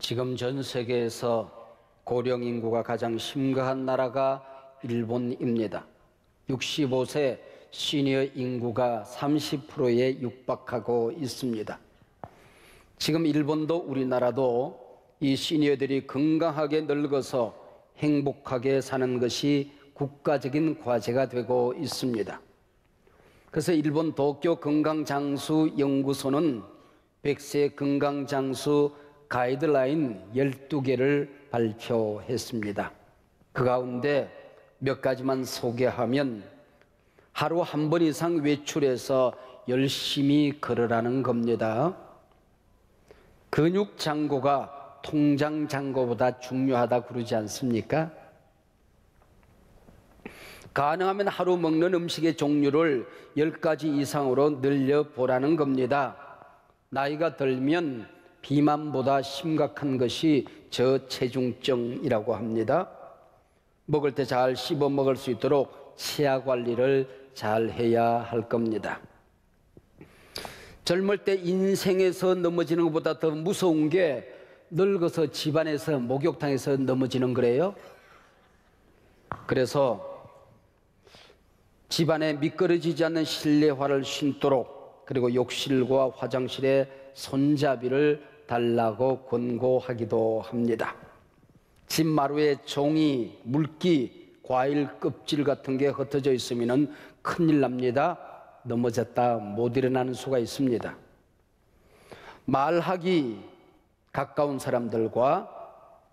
지금 전 세계에서 고령 인구가 가장 심각한 나라가 일본입니다. 65세 시니어 인구가 30%에 육박하고 있습니다. 지금 일본도 우리나라도 이 시니어들이 건강하게 늙어서 행복하게 사는 것이 국가적인 과제가 되고 있습니다. 그래서 일본 도쿄 건강장수 연구소는 100세 건강장수 가이드라인 12개를 발표했습니다. 그 가운데 몇 가지만 소개하면 하루 한 번 이상 외출해서 열심히 걸으라는 겁니다. 근육장고가 통장장고보다 중요하다 그러지 않습니까? 가능하면 하루 먹는 음식의 종류를 10가지 이상으로 늘려보라는 겁니다. 나이가 들면 비만보다 심각한 것이 저체중증이라고 합니다. 먹을 때 잘 씹어 먹을 수 있도록 치아 관리를 잘 해야 할 겁니다. 젊을 때 인생에서 넘어지는 것보다 더 무서운 게 늙어서 집안에서 목욕탕에서 넘어지는 거래요. 그래서 집안에 미끄러지지 않는 실내화를 신도록, 그리고 욕실과 화장실에 손잡이를 달라고 권고하기도 합니다. 집 마루에 종이, 물기, 과일 껍질 같은 게 흩어져 있으면 큰일 납니다. 넘어졌다 못 일어나는 수가 있습니다. 말하기 가까운 사람들과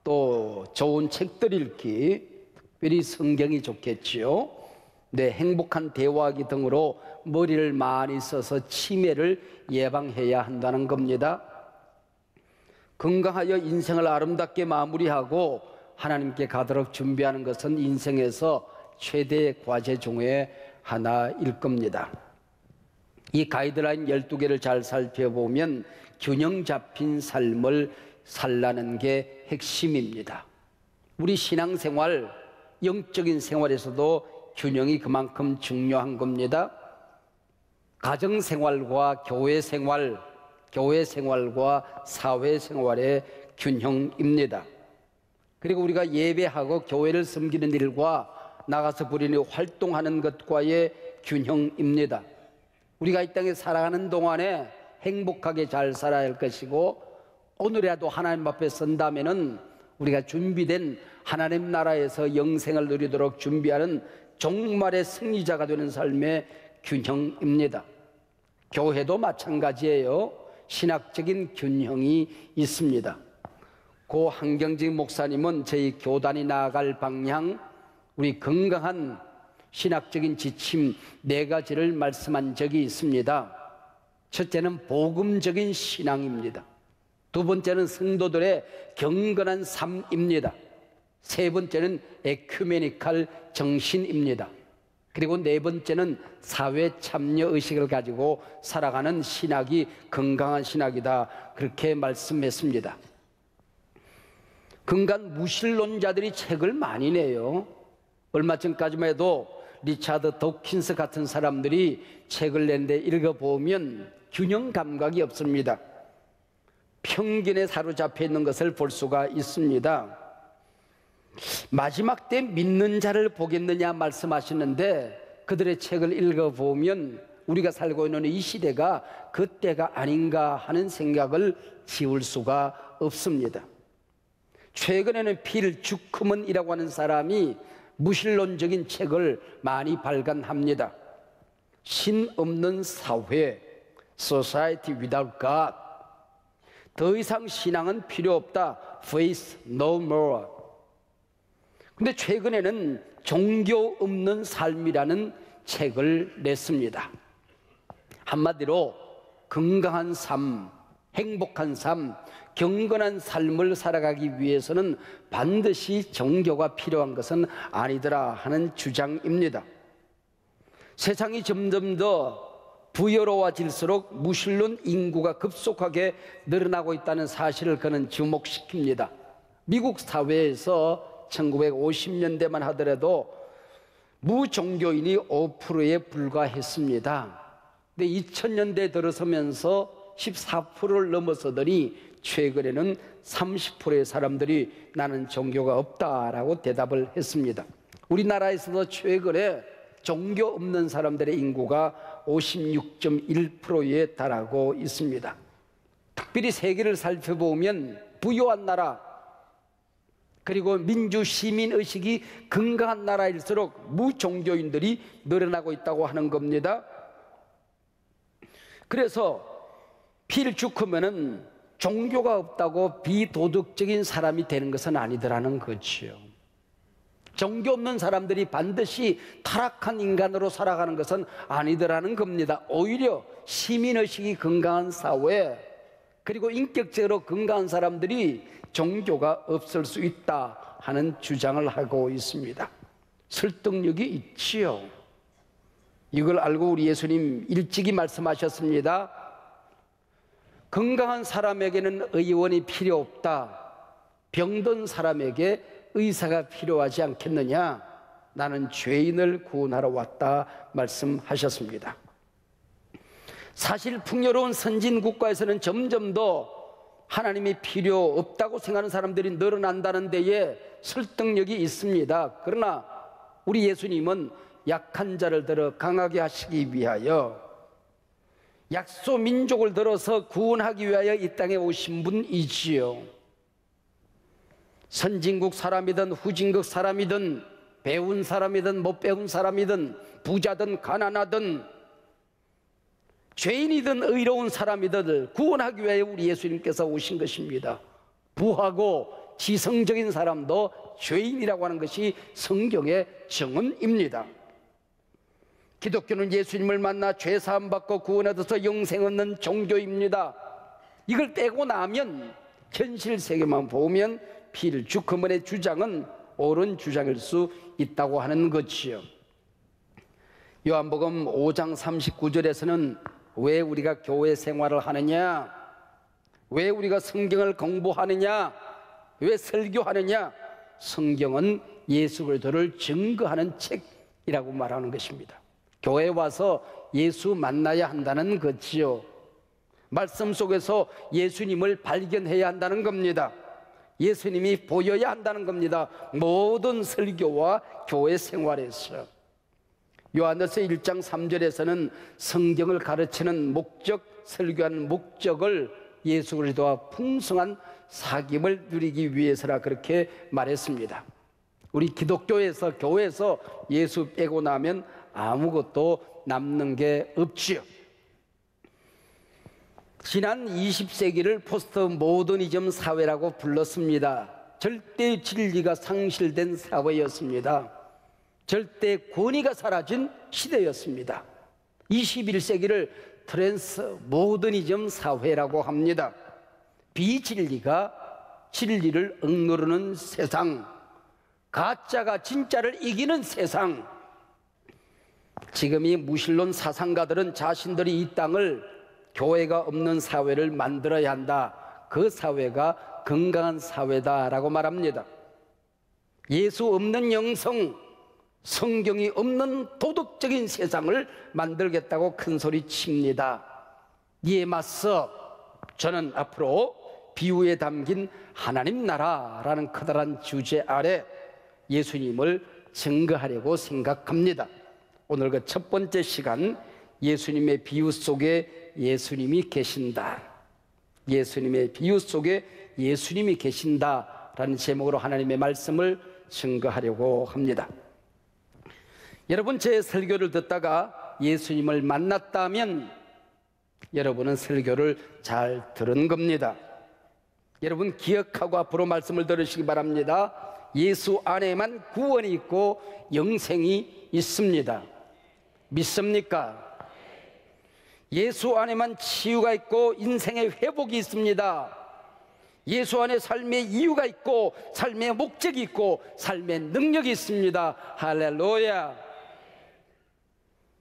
또 좋은 책들 읽기, 특별히 성경이 좋겠지요. 행복한 대화하기 등으로 머리를 많이 써서 치매를 예방해야 한다는 겁니다. 건강하여 인생을 아름답게 마무리하고 하나님께 가도록 준비하는 것은 인생에서 최대의 과제 중에 하나일 겁니다. 이 가이드라인 12개를 잘 살펴보면 균형 잡힌 삶을 살라는 게 핵심입니다. 우리 신앙생활, 영적인 생활에서도 균형이 그만큼 중요한 겁니다. 가정생활과 교회생활과 사회생활의 균형입니다. 그리고 우리가 예배하고 교회를 섬기는 일과 나가서 부리니 활동하는 것과의 균형입니다. 우리가 이 땅에 살아가는 동안에 행복하게 잘 살아야 할 것이고, 오늘이라도 하나님 앞에 선다면은 우리가 준비된 하나님 나라에서 영생을 누리도록 준비하는 종말의 승리자가 되는 삶의 균형입니다. 교회도 마찬가지예요. 신학적인 균형이 있습니다. 고 한경직 목사님은 저희 교단이 나아갈 방향, 우리 건강한 신학적인 지침 4가지를 말씀한 적이 있습니다. 첫째는 복음적인 신앙입니다. 두 번째는 성도들의 경건한 삶입니다. 세 번째는 에큐메니칼 정신입니다. 그리고 4번째는 사회 참여 의식을 가지고 살아가는 신학이 건강한 신학이다, 그렇게 말씀했습니다. 건강 무신론자들이 책을 많이 내요. 얼마 전까지만 해도 리차드 도킨스 같은 사람들이 책을 낸데 읽어보면 균형 감각이 없습니다. 편견에 사로잡혀 있는 것을 볼 수가 있습니다. 마지막 때 믿는 자를 보겠느냐 말씀하시는데, 그들의 책을 읽어보면 우리가 살고 있는 이 시대가 그때가 아닌가 하는 생각을 지울 수가 없습니다. 최근에는 필 주크먼이라고 하는 사람이 무신론적인 책을 많이 발간합니다. 신 없는 사회, Society without God. 더 이상 신앙은 필요 없다, Faith no more. 근데 최근에는 종교 없는 삶이라는 책을 냈습니다. 한마디로 건강한 삶, 행복한 삶, 경건한 삶을 살아가기 위해서는 반드시 종교가 필요한 것은 아니더라 하는 주장입니다. 세상이 점점 더 부여로워질수록 무신론 인구가 급속하게 늘어나고 있다는 사실을 그는 주목시킵니다. 미국 사회에서 1950년대만 하더라도 무종교인이 5%에 불과했습니다. 근데 2000년대 들어서면서 14%를 넘어서더니 최근에는 30%의 사람들이 나는 종교가 없다라고 대답을 했습니다. 우리나라에서도 최근에 종교 없는 사람들의 인구가 56.1%에 달하고 있습니다. 특별히 세계를 살펴보면 부유한 나라, 그리고 민주 시민의식이 건강한 나라일수록 무종교인들이 늘어나고 있다고 하는 겁니다. 그래서 필주크면은 종교가 없다고 비도덕적인 사람이 되는 것은 아니더라는 거지요. 종교 없는 사람들이 반드시 타락한 인간으로 살아가는 것은 아니더라는 겁니다. 오히려 시민의식이 건강한 사회, 그리고 인격적으로 건강한 사람들이 종교가 없을 수 있다 하는 주장을 하고 있습니다. 설득력이 있지요. 이걸 알고 우리 예수님 일찍이 말씀하셨습니다. 건강한 사람에게는 의원이 필요 없다. 병든 사람에게 의사가 필요하지 않겠느냐. 나는 죄인을 구원하러 왔다 말씀하셨습니다. 사실 풍요로운 선진 국가에서는 점점 더 하나님이 필요 없다고 생각하는 사람들이 늘어난다는 데에 설득력이 있습니다. 그러나 우리 예수님은 약한 자를 들어 강하게 하시기 위하여, 약소 민족을 들어서 구원하기 위하여 이 땅에 오신 분이지요. 선진국 사람이든 후진국 사람이든 배운 사람이든 못 배운 사람이든 부자든 가난하든 죄인이든 의로운 사람이든 구원하기 위하여 우리 예수님께서 오신 것입니다. 부하고 지성적인 사람도 죄인이라고 하는 것이 성경의 정언입니다. 기독교는 예수님을 만나 죄 사함 받고 구원 얻어서 영생 얻는 종교입니다. 이걸 떼고 나면 현실 세계만 보면 필주크먼의 주장은 옳은 주장일 수 있다고 하는 것이요. 요한복음 5장 39절에서는 왜 우리가 교회 생활을 하느냐, 왜 우리가 성경을 공부하느냐, 왜 설교하느냐, 성경은 예수 그리스도를 증거하는 책이라고 말하는 것입니다. 교회에 와서 예수 만나야 한다는 것이요. 말씀 속에서 예수님을 발견해야 한다는 겁니다. 예수님이 보여야 한다는 겁니다. 모든 설교와 교회 생활에서. 요한일서 1장 3절에서는 성경을 가르치는 목적, 설교하는 목적을 예수 그리스도와 풍성한 사귐을 누리기 위해서라 그렇게 말했습니다. 우리 기독교에서, 교회에서 예수 빼고 나면 아무것도 남는 게 없지요. 지난 20세기를 포스트 모더니즘 사회라고 불렀습니다. 절대 진리가 상실된 사회였습니다. 절대 권위가 사라진 시대였습니다. 21세기를 트랜스 모더니즘 사회라고 합니다. 비진리가 진리를 억누르는 세상, 가짜가 진짜를 이기는 세상. 지금 이 무신론 사상가들은 자신들이 이 땅을 교회가 없는 사회를 만들어야 한다, 그 사회가 건강한 사회다라고 말합니다. 예수 없는 영성, 성경이 없는 도덕적인 세상을 만들겠다고 큰소리 칩니다. 이에 맞서 저는 앞으로 비유에 담긴 하나님 나라라는 커다란 주제 아래 예수님을 증거하려고 생각합니다. 오늘 그 첫 번째 시간, 예수님의 비유 속에 예수님이 계신다, 예수님의 비유 속에 예수님이 계신다라는 제목으로 하나님의 말씀을 증거하려고 합니다. 여러분, 제 설교를 듣다가 예수님을 만났다면 여러분은 설교를 잘 들은 겁니다. 여러분 기억하고 앞으로 말씀을 들으시기 바랍니다. 예수 안에만 구원이 있고 영생이 있습니다. 믿습니까? 예수 안에만 치유가 있고 인생의 회복이 있습니다. 예수 안에 삶의 이유가 있고 삶의 목적이 있고 삶의 능력이 있습니다. 할렐루야.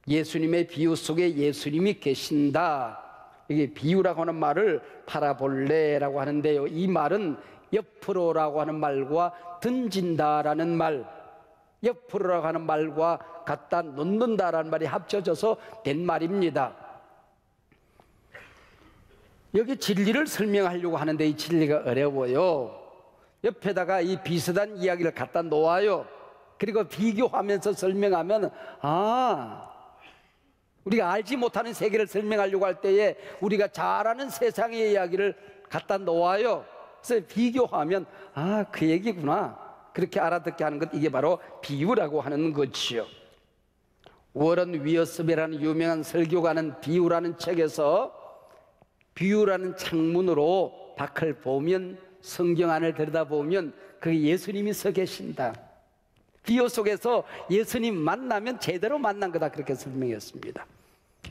예수님의 비유 속에 예수님이 계신다. 이게 비유라고 하는 말을 파라볼레라고 하는데요, 이 말은 옆으로라고 하는 말과 던진다라는 말, 옆으로라고 하는 말과 갖다 놓는다라는 말이 합쳐져서 된 말입니다. 여기 진리를 설명하려고 하는데 이 진리가 어려워요. 옆에다가 이 비슷한 이야기를 갖다 놓아요. 그리고 비교하면서 설명하면 우리가 알지 못하는 세계를 설명하려고 할 때에 우리가 잘 아는 세상의 이야기를 갖다 놓아요. 그래서 비교하면 그 얘기구나, 그렇게 알아듣게 하는 것, 이게 바로 비유라고 하는 거지요. 워런 위어스베라는 유명한 설교가는 비유라는 책에서 비유라는 창문으로 밖을 보면, 성경 안을 들여다보면 거기 예수님이 서 계신다. 비유 속에서 예수님 만나면 제대로 만난 거다, 그렇게 설명했습니다.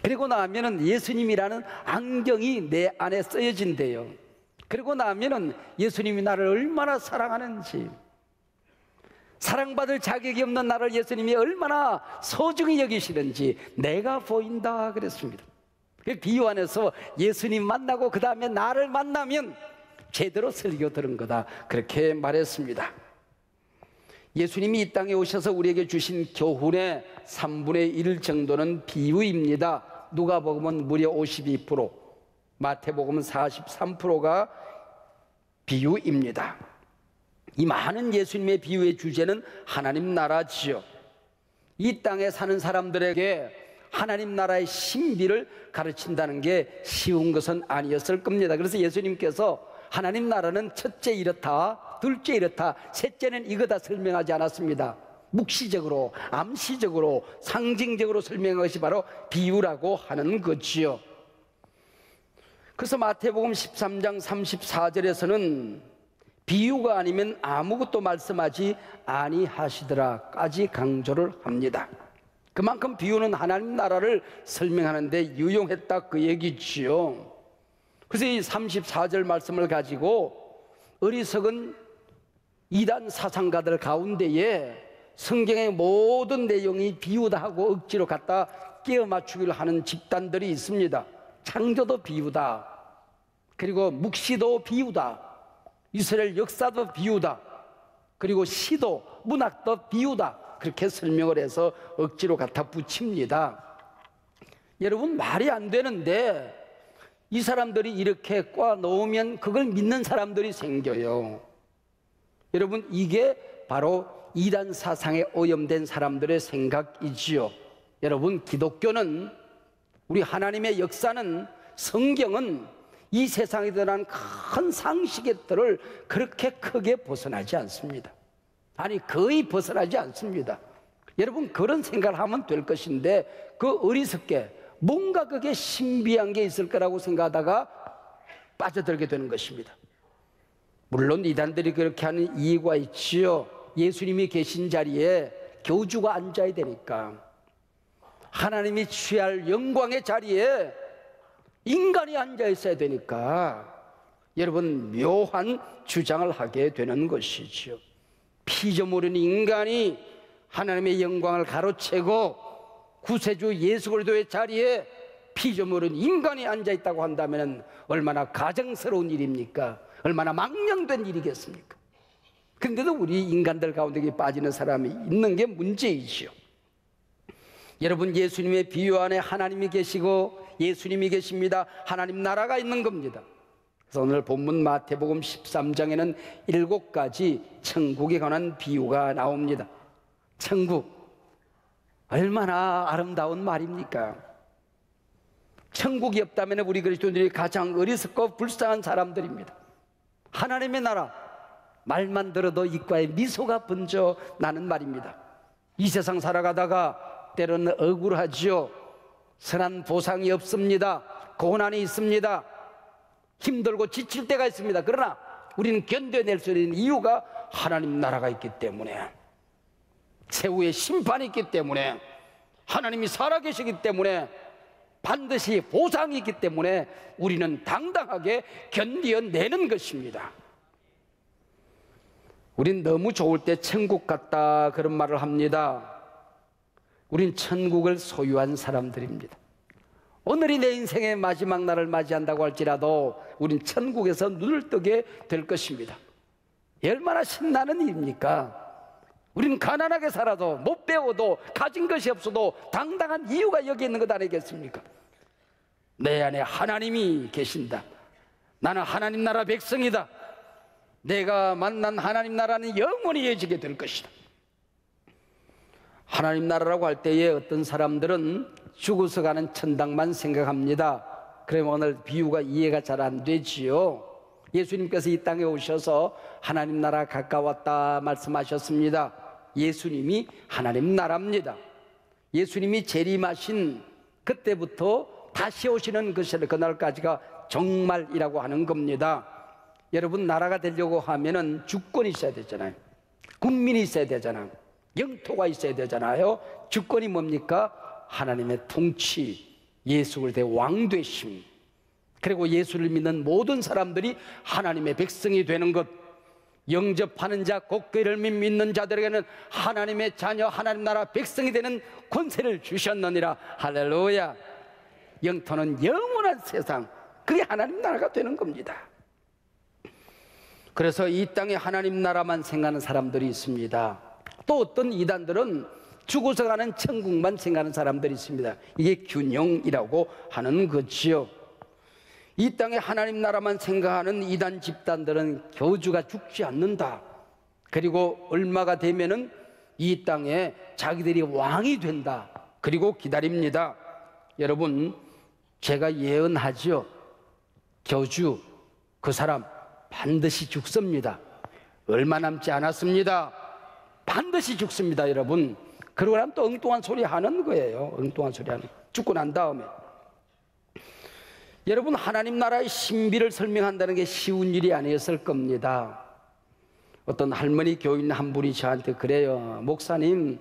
그리고 나면은 예수님이라는 안경이 내 안에 쓰여진대요. 그리고 나면은 예수님이 나를 얼마나 사랑하는지, 사랑받을 자격이 없는 나를 예수님이 얼마나 소중히 여기시는지 내가 보인다 그랬습니다. 그 비유 안에서 예수님 만나고 그 다음에 나를 만나면 제대로 설교 들은 거다, 그렇게 말했습니다. 예수님이 이 땅에 오셔서 우리에게 주신 교훈의 3분의 1 정도는 비유입니다. 누가복음은 무려 52%, 마태복음은 43%가 비유입니다. 이 많은 예수님의 비유의 주제는 하나님 나라지요. 이 땅에 사는 사람들에게 하나님 나라의 신비를 가르친다는 게 쉬운 것은 아니었을 겁니다. 그래서 예수님께서 하나님 나라는 첫째 이렇다, 둘째 이렇다, 셋째는 이거다 설명하지 않았습니다. 묵시적으로, 암시적으로, 상징적으로 설명한 것이 바로 비유라고 하는 거지요. 그래서 마태복음 13장 34절에서는 비유가 아니면 아무것도 말씀하지 아니하시더라까지 강조를 합니다. 그만큼 비유는 하나님 나라를 설명하는 데 유용했다, 그 얘기지요. 그래서 이 34절 말씀을 가지고 어리석은 이단 사상가들 가운데에 성경의 모든 내용이 비유다 하고 억지로 갖다 끼워 맞추기를 하는 집단들이 있습니다. 창조도 비유다, 그리고 묵시도 비유다, 이스라엘 역사도 비유다, 그리고 시도, 문학도 비유다, 그렇게 설명을 해서 억지로 갖다 붙입니다. 여러분, 말이 안 되는데 이 사람들이 이렇게 꽈놓으면 그걸 믿는 사람들이 생겨요. 여러분, 이게 바로 이단 사상에 오염된 사람들의 생각이지요. 여러분, 기독교는, 우리 하나님의 역사는, 성경은 이 세상에 드러난 큰 상식들을 그렇게 크게 벗어나지 않습니다. 아니, 거의 벗어나지 않습니다. 여러분, 그런 생각을 하면 될 것인데 그 어리석게 뭔가 그게 신비한 게 있을 거라고 생각하다가 빠져들게 되는 것입니다. 물론 이단들이 그렇게 하는 이유가 있지요. 예수님이 계신 자리에 교주가 앉아야 되니까, 하나님이 취할 영광의 자리에 인간이 앉아 있어야 되니까 여러분, 묘한 주장을 하게 되는 것이지요. 피조물인 인간이 하나님의 영광을 가로채고 구세주 예수 그리스도의 자리에 피조물은 인간이 앉아 있다고 한다면 얼마나 가정스러운 일입니까? 얼마나 망령된 일이겠습니까? 그런데도 우리 인간들 가운데 빠지는 사람이 있는 게 문제이지요. 여러분, 예수님의 비유 안에 하나님이 계시고 예수님이 계십니다. 하나님 나라가 있는 겁니다. 그래서 오늘 본문 마태복음 13장에는 7가지 천국에 관한 비유가 나옵니다. 천국, 얼마나 아름다운 말입니까? 천국이 없다면 우리 그리스도인들이 가장 어리석고 불쌍한 사람들입니다. 하나님의 나라, 말만 들어도 입가에 미소가 번져 나는 말입니다. 이 세상 살아가다가 때로는 억울하지요. 선한 보상이 없습니다. 고난이 있습니다. 힘들고 지칠 때가 있습니다. 그러나 우리는 견뎌낼 수 있는 이유가 하나님 나라가 있기 때문에, 최후의 심판이 있기 때문에, 하나님이 살아계시기 때문에, 반드시 보상이 있기 때문에 우리는 당당하게 견뎌내는 것입니다. 우린 너무 좋을 때 천국 같다 그런 말을 합니다. 우린 천국을 소유한 사람들입니다. 오늘이 내 인생의 마지막 날을 맞이한다고 할지라도 우린 천국에서 눈을 뜨게 될 것입니다. 얼마나 신나는 일입니까? 우리는 가난하게 살아도, 못 배워도, 가진 것이 없어도 당당한 이유가 여기 있는 것 아니겠습니까? 내 안에 하나님이 계신다, 나는 하나님 나라 백성이다. 내가 만난 하나님 나라는 영원히 이어지게 될 것이다. 하나님 나라라고 할 때에 어떤 사람들은 죽어서 가는 천당만 생각합니다. 그러면 오늘 비유가 이해가 잘 안 되지요. 예수님께서 이 땅에 오셔서 하나님 나라 가까웠다 말씀하셨습니다. 예수님이 하나님 나라입니다. 예수님이 재림하신 그때부터 다시 오시는 그날까지가 정말이라고 하는 겁니다. 여러분, 나라가 되려고 하면은 주권이 있어야 되잖아요. 국민이 있어야 되잖아요. 영토가 있어야 되잖아요. 주권이 뭡니까? 하나님의 통치, 예수 그리스도의 왕되심, 그리고 예수를 믿는 모든 사람들이 하나님의 백성이 되는 것, 영접하는 자, 곧 그를 믿는 자들에게는 하나님의 자녀, 하나님 나라 백성이 되는 권세를 주셨느니라. 할렐루야. 영토는 영원한 세상, 그게 하나님 나라가 되는 겁니다. 그래서 이 땅에 하나님 나라만 생각하는 사람들이 있습니다. 또 어떤 이단들은 죽어서 가는 천국만 생각하는 사람들이 있습니다. 이게 균형이라고 하는 거지요. 이 땅에 하나님 나라만 생각하는 이단 집단들은 교주가 죽지 않는다. 그리고 얼마가 되면은 이 땅에 자기들이 왕이 된다. 그리고 기다립니다. 여러분, 제가 예언하죠. 교주, 그 사람 반드시 죽습니다. 얼마 남지 않았습니다. 반드시 죽습니다, 여러분. 그러고 나면 또 엉뚱한 소리 하는 거예요. 엉뚱한 소리 하는. 죽고 난 다음에. 여러분, 하나님 나라의 신비를 설명한다는 게 쉬운 일이 아니었을 겁니다. 어떤 할머니 교인 한 분이 저한테 그래요. 목사님은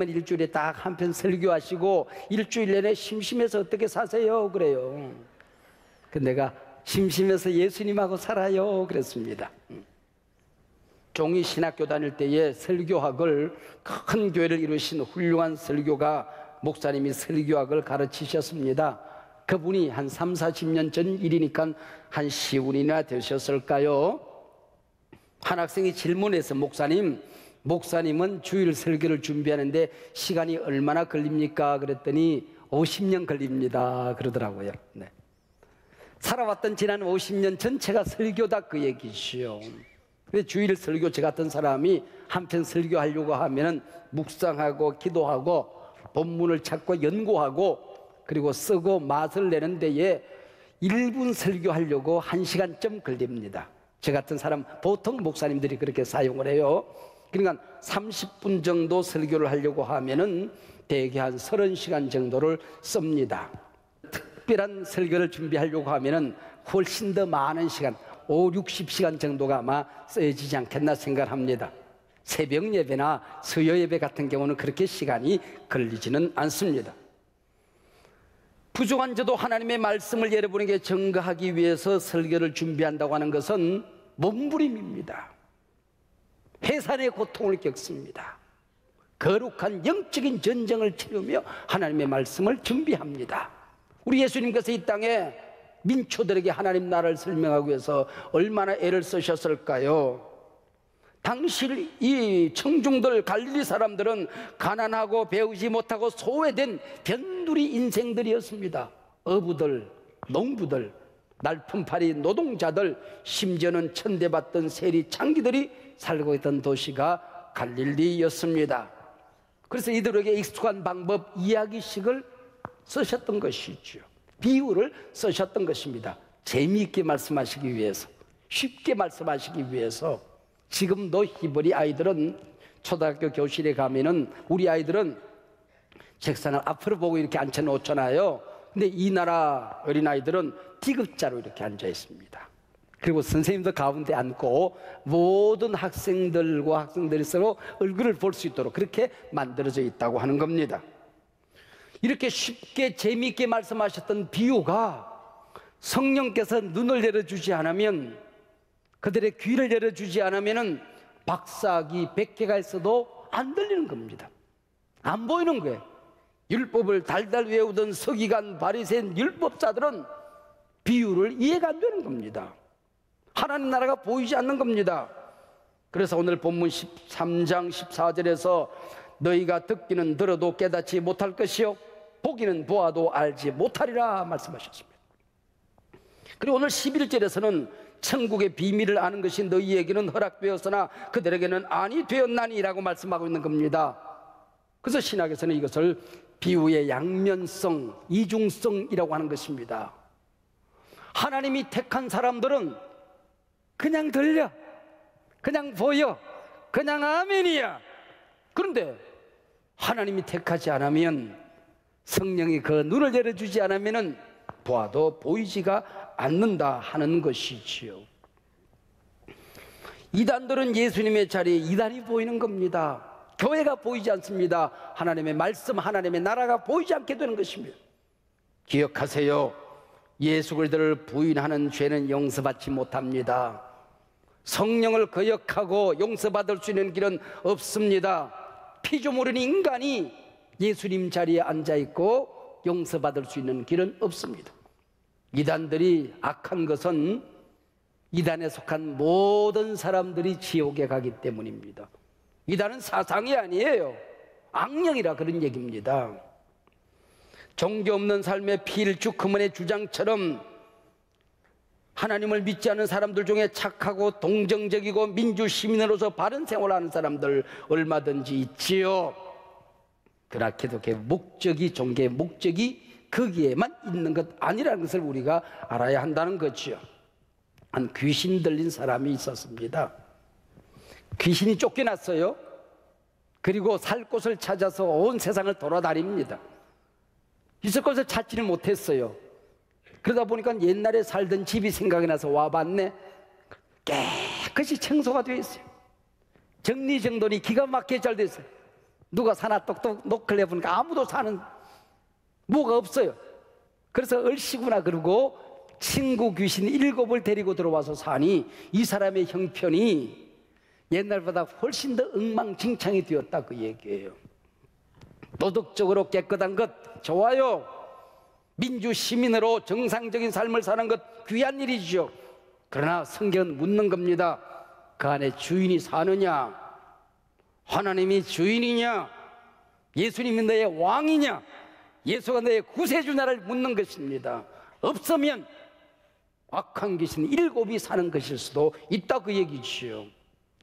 일주일에 딱 한 편 설교하시고 일주일 내내 심심해서 어떻게 사세요? 그래요. 내가 심심해서 예수님하고 살아요. 그랬습니다. 종이 신학교 다닐 때에 설교학을, 큰 교회를 이루신 훌륭한 설교가 목사님이 설교학을 가르치셨습니다. 그분이 한 3, 40년 전 일이니까 한 10년이나 되셨을까요? 한 학생이 질문해서 목사님은 주일 설교를 준비하는데 시간이 얼마나 걸립니까? 그랬더니 50년 걸립니다. 그러더라고요. 네. 살아왔던 지난 50년 전체가 설교다, 그 얘기시요. 근데 주일 설교, 저 같은 사람이 한편 설교하려고 하면은 묵상하고 기도하고 본문을 찾고 연구하고 그리고 쓰고 맛을 내는 데에 1분 설교하려고 1시간쯤 걸립니다. 저 같은 사람, 보통 목사님들이 그렇게 사용을 해요. 그러니까 30분 정도 설교를 하려고 하면은 대개 한 30시간 정도를 씁니다. 특별한 설교를 준비하려고 하면은 훨씬 더 많은 시간, 5, 60시간 정도가 아마 쓰여지지 않겠나 생각합니다. 새벽 예배나 수요 예배 같은 경우는 그렇게 시간이 걸리지는 않습니다. 부족한 저도 하나님의 말씀을 여러분에게 전가하기 위해서 설교를 준비한다고 하는 것은 몸부림입니다. 해산의 고통을 겪습니다. 거룩한 영적인 전쟁을 치르며 하나님의 말씀을 준비합니다. 우리 예수님께서 이 땅에 민초들에게 하나님 나라를 설명하기 위해서 얼마나 애를 쓰셨을까요? 당시 이 청중들, 갈릴리 사람들은 가난하고 배우지 못하고 소외된 변두리 인생들이었습니다. 어부들, 농부들, 날품팔이 노동자들, 심지어는 천대받던 세리 창기들이 살고 있던 도시가 갈릴리였습니다. 그래서 이들에게 익숙한 방법, 이야기식을 쓰셨던 것이죠. 비유를 쓰셨던 것입니다. 재미있게 말씀하시기 위해서, 쉽게 말씀하시기 위해서. 지금도 히브리 아이들은 초등학교 교실에 가면은 우리 아이들은 책상을 앞으로 보고 이렇게 앉혀놓잖아요. 근데 이 나라 어린아이들은 T급자로 이렇게 앉아 있습니다. 그리고 선생님도 가운데 앉고 모든 학생들이 서로 얼굴을 볼 수 있도록 그렇게 만들어져 있다고 하는 겁니다. 이렇게 쉽게 재미있게 말씀하셨던 비유가 성령께서 눈을 열어주지 않으면, 그들의 귀를 열어주지 않으면 박사학위 100개가 있어도 안 들리는 겁니다. 안 보이는 거예요. 율법을 달달 외우던 서기관, 바리새인, 율법자들은 비유를 이해가 안 되는 겁니다. 하나님 나라가 보이지 않는 겁니다. 그래서 오늘 본문 13장 14절에서 너희가 듣기는 들어도 깨닫지 못할 것이요 보기는 보아도 알지 못하리라 말씀하셨습니다. 그리고 오늘 11절에서는 천국의 비밀을 아는 것이 너희에게는 허락되었으나 그들에게는 아니 되었나니라고 말씀하고 있는 겁니다. 그래서 신학에서는 이것을 비유의 양면성, 이중성이라고 하는 것입니다. 하나님이 택한 사람들은 그냥 들려, 그냥 보여, 그냥 아멘이야. 그런데 하나님이 택하지 않으면, 성령이 그 눈을 열어주지 않으면 보아도 보이지가 않는다 하는 것이지요. 이단들은 예수님의 자리에 이단이 보이는 겁니다. 교회가 보이지 않습니다. 하나님의 말씀, 하나님의 나라가 보이지 않게 되는 것입니다. 기억하세요. 예수 그리스도를 부인하는 죄는 용서받지 못합니다. 성령을 거역하고 용서받을 수 있는 길은 없습니다. 피조물인 인간이 예수님 자리에 앉아있고 용서받을 수 있는 길은 없습니다. 이단들이 악한 것은 이단에 속한 모든 사람들이 지옥에 가기 때문입니다. 이단은 사상이 아니에요. 악령이라 그런 얘기입니다. 종교 없는 삶의 필주크문의 주장처럼 하나님을 믿지 않는 사람들 중에 착하고 동정적이고 민주시민으로서 바른 생활하는 사람들 얼마든지 있지요. 그러나 기독교의 목적이, 종교의 목적이 거기에만 있는 것 아니라는 것을 우리가 알아야 한다는 거죠. 한 귀신 들린 사람이 있었습니다. 귀신이 쫓겨났어요. 그리고 살 곳을 찾아서 온 세상을 돌아다닙니다. 있을 곳을 찾지를 못했어요. 그러다 보니까 옛날에 살던 집이 생각이 나서 와봤네. 깨끗이 청소가 되어 있어요. 정리정돈이 기가 막히게 잘 됐어요. 누가 사나 똑똑 노크를 해보니까 아무도 사는 뭐가 없어요. 그래서 얼씨구나 그러고 친구 귀신 7을 데리고 들어와서 사니 이 사람의 형편이 옛날보다 훨씬 더 엉망진창이 되었다 그 얘기예요. 도덕적으로 깨끗한 것 좋아요. 민주시민으로 정상적인 삶을 사는 것 귀한 일이죠. 그러나 성경은 묻는 겁니다. 그 안에 주인이 사느냐? 하나님이 주인이냐? 예수님이 너의 왕이냐? 예수가 너의 구세주냐를 묻는 것입니다. 없으면 악한 귀신 7이 사는 것일 수도 있다 그 얘기지요.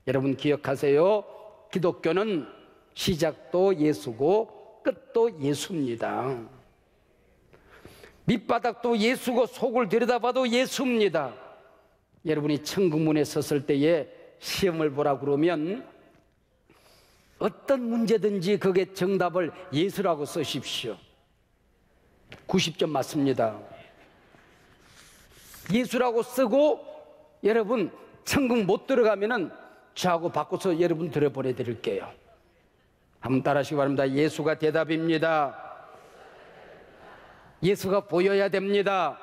여러분 기억하세요. 기독교는 시작도 예수고 끝도 예수입니다. 밑바닥도 예수고 속을 들여다봐도 예수입니다. 여러분이 천국문에 섰을 때에 시험을 보라 그러면 어떤 문제든지 거기에 정답을 예수라고 쓰십시오. 90점 맞습니다. 예수라고 쓰고 여러분 천국 못 들어가면은 저하고 바꿔서 여러분 들어보내 드릴게요. 한번 따라하시기 바랍니다. 예수가 대답입니다. 예수가 보여야 됩니다.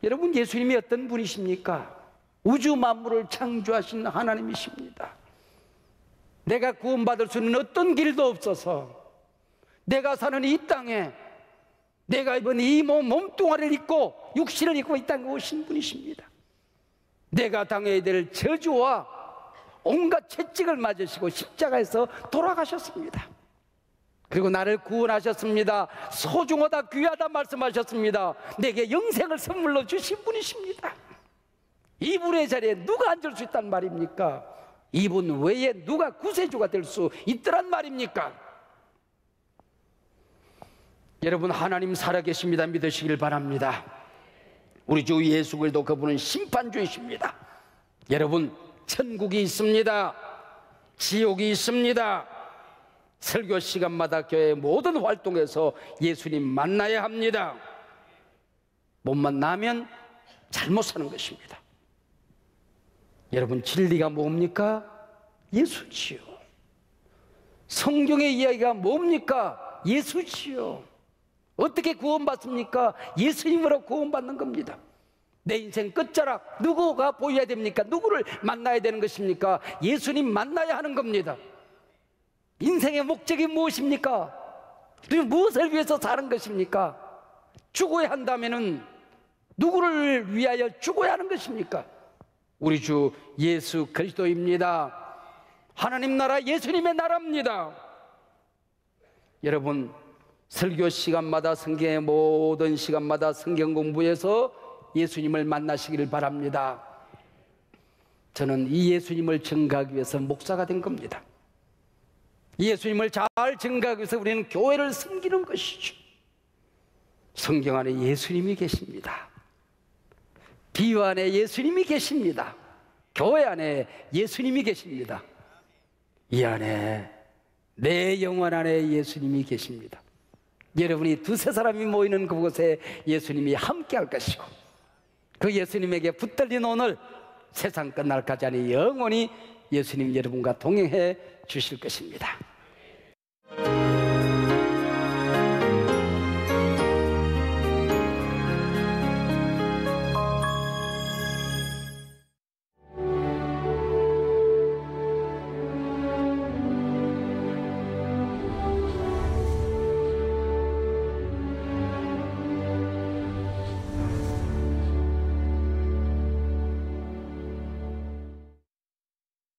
여러분 예수님이 어떤 분이십니까? 우주 만물을 창조하신 하나님이십니다. 내가 구원받을 수 있는 어떤 길도 없어서 내가 사는 이 땅에 내가 입은 이 몸뚱아리를 입고 육신을 입고 이 땅에 오신 분이십니다. 내가 당해야 될 저주와 온갖 채찍을 맞으시고 십자가에서 돌아가셨습니다. 그리고 나를 구원하셨습니다. 소중하다 귀하다 말씀하셨습니다. 내게 영생을 선물로 주신 분이십니다. 이분의 자리에 누가 앉을 수 있단 말입니까? 이분 외에 누가 구세주가 될 수 있더란 말입니까? 여러분 하나님 살아계십니다. 믿으시길 바랍니다. 우리 주 예수 그리스도 그분은 심판주이십니다. 여러분 천국이 있습니다. 지옥이 있습니다. 설교 시간마다 교회 모든 활동에서 예수님 만나야 합니다. 못 만나면 잘못 사는 것입니다. 여러분 진리가 뭡니까? 예수지요. 성경의 이야기가 뭡니까? 예수지요. 어떻게 구원받습니까? 예수님으로 구원받는 겁니다. 내 인생 끝자락 누구가 보여야 됩니까? 누구를 만나야 되는 것입니까? 예수님 만나야 하는 겁니다. 인생의 목적이 무엇입니까? 그리고 무엇을 위해서 사는 것입니까? 죽어야 한다면은 누구를 위하여 죽어야 하는 것입니까? 우리 주 예수 그리스도입니다. 하나님 나라 예수님의 나라입니다. 여러분 설교 시간마다 성경의 모든 시간마다 성경 공부해서 예수님을 만나시기를 바랍니다. 저는 이 예수님을 증거하기 위해서 목사가 된 겁니다. 예수님을 잘 증거하기 위해서 우리는 교회를 섬기는 것이죠. 성경 안에 예수님이 계십니다. 비유 안에 예수님이 계십니다. 교회 안에 예수님이 계십니다. 이 안에 내 영혼 안에 예수님이 계십니다. 여러분이 두세 사람이 모이는 그곳에 예수님이 함께 할 것이고, 그 예수님에게 붙들린 오늘 세상 끝날까지 아니 영원히 예수님 여러분과 동행해 주실 것입니다.